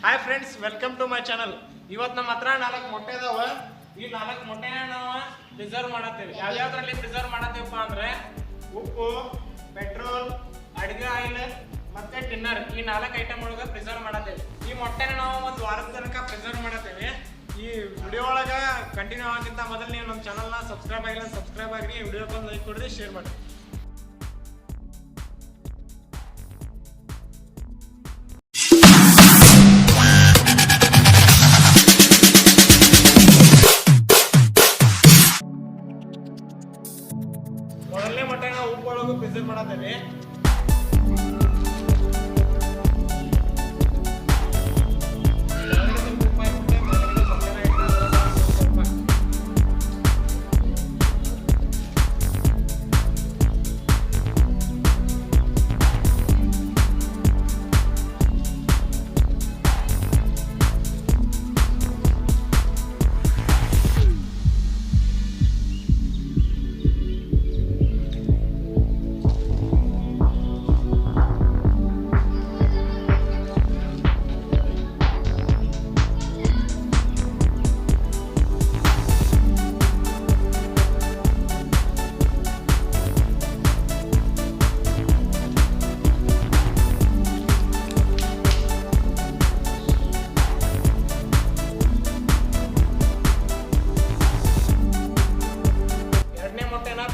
Hi friends, welcome to my channel. ಇವತ್ತು ನಮ್ಮ ಹತ್ರ 4 ಮೊಟ್ಟೆ ಅದಾವ. ಈ 4 ಮೊಟ್ಟೆನ ನಾವು ಪ್ರಿಸರ್ವ್ ಮಾಡತ್ತೇವೆ. ಯಾವ್ಯಾವ್ದ್ರಲ್ಲಿ ಪ್ರಿಸರ್ವ್ ಮಾಡತ್ತೇವಪ್ಪ ಅಂದ್ರೆ ಉಪ್ಪು, ಪೆಟ್ರೋಲ್, ಅಡಿಗೆ ಆಯಿಲ್ ಮತ್ತೆ ಟಿನ್ನರ್. ಈ 4 ಐಟಮ್ ಒಳಗೆ ಪ್ರಿಸರ್ವ್ ಮಾಡತ್ತೇವೆ. ಈ ಮೊಟ್ಟೆನ ನಾವು ಒಂದು ವಾರದ ತನಕ ಪ್ರಿಸರ್ವ್ ಮಾಡತ್ತೇವೆ. ಈ ವಿಡಿಯೋ ಒಳಗೆ ಕಂಟಿನ್ಯೂ ಆಗಿಂತ ಮೊದಲು ನೀವು ನಮ್ಮ ಚಾನಲ್ನ ಸಬ್ಸ್ಕ್ರೈಬ್ ಆಗಿಲ್ಲ, ಸಬ್ಸ್ಕ್ರೈಬ್ ಆಗಿರಿ. ಈ ವಿಡಿಯೋಕ್ಕೊಂದು ಲೈಕ್ ಕೊಡ್ರಿ, ಶೇರ್ ಮಾಡಿ. ಮೊದಲನೇ ಮೊಟ್ಟೆ ನಾವು ಉಪ್ಪು ಒಳಗೆ ಪ್ರಿಸರ್ವ್ ಮಾಡತ್ತೇವೆ.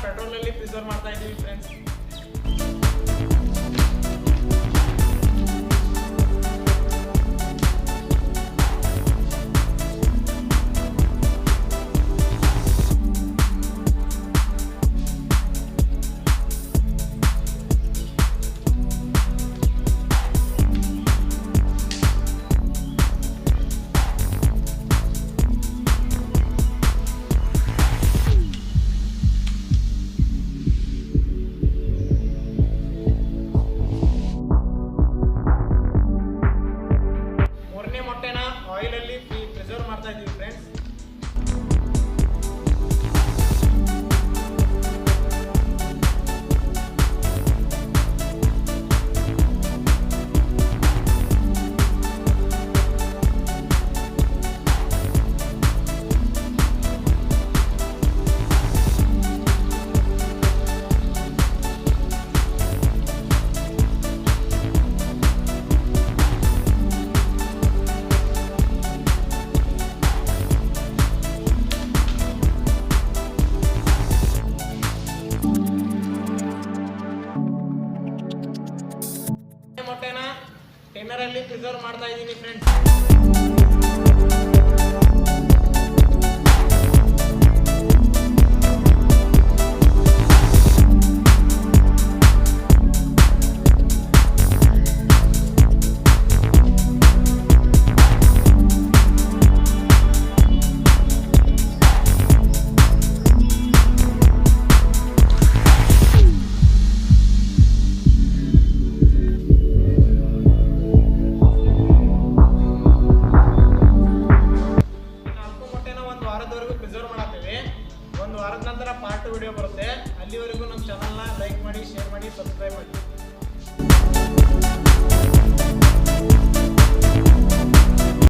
ಪೆಟ್ರೋಲ್ ಅಲ್ಲಿ ಪ್ರಿಸರ್ವ್ ಮಾಡ್ತಾ ಇದ್ದೀವಿ ಫ್ರೆಂಡ್ಸ್. ಮೊಟ್ಟೆನ ಆಯಿಲ್ ಅಲ್ಲಿ ಪ್ರಿಸರ್ವ್ ಮಾಡ್ತಾ ಇದೀವಿ ಫ್ರೆಂಡ್ಸ್. ಮೊಟ್ಟೆನ ಟೆನ್ನರ್ ಅಲ್ಲಿ ಪ್ರಿಸರ್ವ್ ಮಾಡ್ತಾ ಇದ್ದೀನಿ ಫ್ರೆಂಡ್ಸ್. ಪ್ರಿಸರ್ವ್ ಮಾಡತ್ತೇವೆ. ಒಂದು ವಾರದ ನಂತರ ಪಾರ್ಟ್ 2 ವಿಡಿಯೋ ಬರುತ್ತೆ. ಅಲ್ಲಿವರೆಗೂ ನಮ್ಮ ಚಾನಲ್ನ ಲೈಕ್ ಮಾಡಿ, ಶೇರ್ ಮಾಡಿ, ಸಬ್ಸ್ಕ್ರೈಬ್ ಮಾಡಿ.